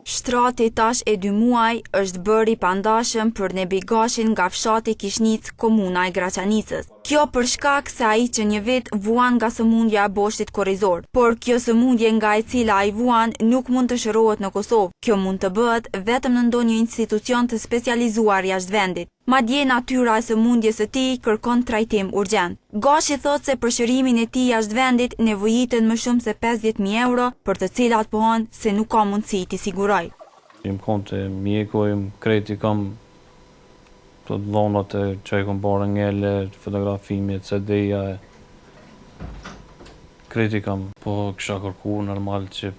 Shtrati tash e 2 muaj është bërë i pandashëm për Nebi Gashin nga fshati Kishnic, komuna e Graçanicës. Kjo për shkak se ai që një vit vuan nga sëmundja e boshtit korrizor, por kjo sëmundje nga e cila ai vuan nuk mund të shërohet në Kosovë. Kjo mund të bëhet vetëm në ndonjë institucion të specializuar jashtë vendit. Madje natyra e sëmundjes së tij kërkon trajtim urgjent. Gashi thot se për shërimin e tij jashtë vendit nevojiten më shumë se 50.000 euro, për të cilat pohon se nuk ka mundësi t'i siguroj. Jem konte mjeku, kreti kam të dhonat e që e kom barë ngele, fotografimi, CD-ja. Kreti kam, po kësha kërku normal që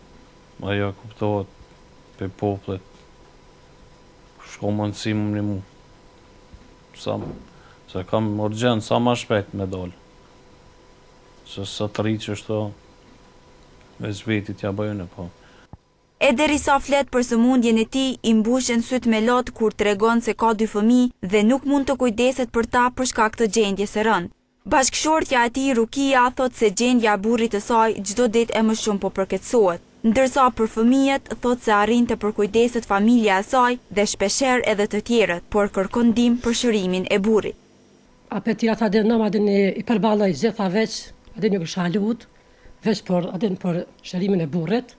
ajo kuptohet për poplet. Shko mundësi më një mu. Se kam urgjent sa ma shpejt me dollë. Se sa të rritë që shto, veç vetit ja bëjën e po. E derisa flet për sëmundjen e tij, i mbushen syt me lot kur tregon se ka 2 fëmijë dhe nuk mund të kujdeset për ta për shkak të gjendjes së rënd. Bashkëshortja e tij Rukia thot se gjendja e burrit të saj çdo ditë e më shumë po përkeqësohet. Ndërsa për fëmijët thot se arrin të përkujdeset familja e saj dhe shpeshherë edhe të tjerët, por kërkon ndihmë për shërimin e burrit. Apetira ta dhe nëma dhe i përballoj gjitha veç, edhe një kësha lut, veç për shërimin e burrit,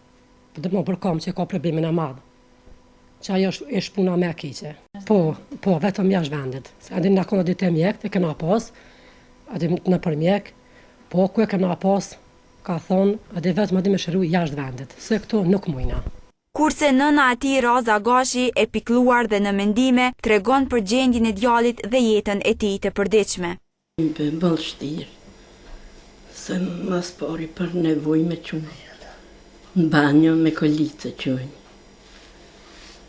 për dhe më përkom që ka problemin e madhë. Që ajo është puna me keqe. Po, vetëm jashtë vendit. Edhe në kona ditë e mjek, të kena pas, edhe në për mjek, po ku e kena pas, ka thonë, edhe vetëm edhe me shëru jashtë vendit, se këto nuk mujna. Kurse nëna e tij Raza Gashi, e pikëlluar dhe në mendime, tregon për gjendjen e djalit dhe jetën e tij të përditshme. Më bëll shtirë, se mas pari për nevoj me qunë, në banjo me kolice qunë,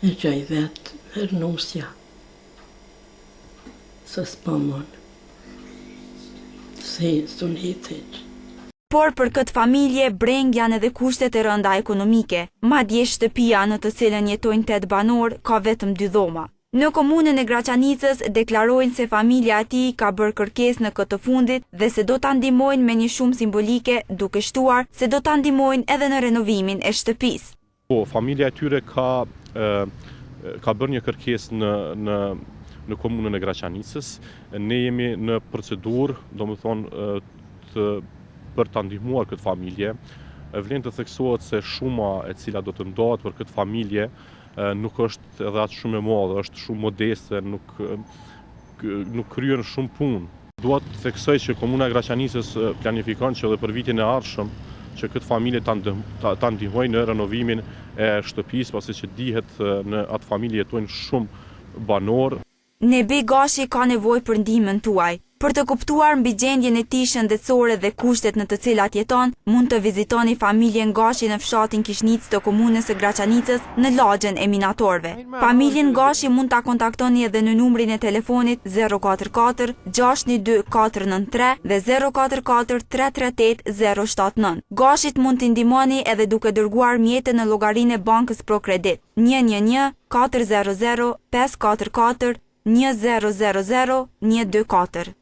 e gjaj vetë hernusja, se s'pamon, se s'un hitë. Por për këtë familje breng janë edhe kushtet e rënda ekonomike. Madje shtëpia në të cilën jetojnë 8 banor ka vetëm 2 dhoma. Në komunën e Graçanicës deklarojnë se familja e tij ka bërë kërkesë në këtë fundit dhe se do ta ndihmojnë me një shumë simbolike, duke shtuar se do ta ndihmojnë edhe në renovimin e shtëpisë. Po, familja e tyre ka bërë një kërkesë në komunën e Graçanicës. Ne jemi në procedurë, domethënë për të ndihmuar këtë familje. Vlen të theksohet se shuma e cila do të ndahet për këtë familje nuk është edhe atë shumë e madhe, është shumë modeste, nuk kryen shumë punë. Dua të theksoj që komuna e Graçanicës planifikon që edhe për vitin e ardhshëm që këtë familje ta ndihmojë në renovimin e shtëpisë, pasi që dihet në atë familje jetojnë shumë banor. Nebi Gashi ka nevojë për ndihmën tuaj. Për të kuptuar mbi gjendjen e tij shëndetësore dhe kushtet në të cilat jeton, mund të vizitoni familjen Gashi në fshatin Kishnic të komunës së Graçanicës në lagjen e minatorëve. Familjen Gashi mund ta kontaktoni edhe në numrin e telefonit 044 612 493 dhe 044 338 079. Gashit mund t'i ndihmoni edhe duke dërguar mjete në llogarinë e bankës Prokredit 111 400 544 1000 124.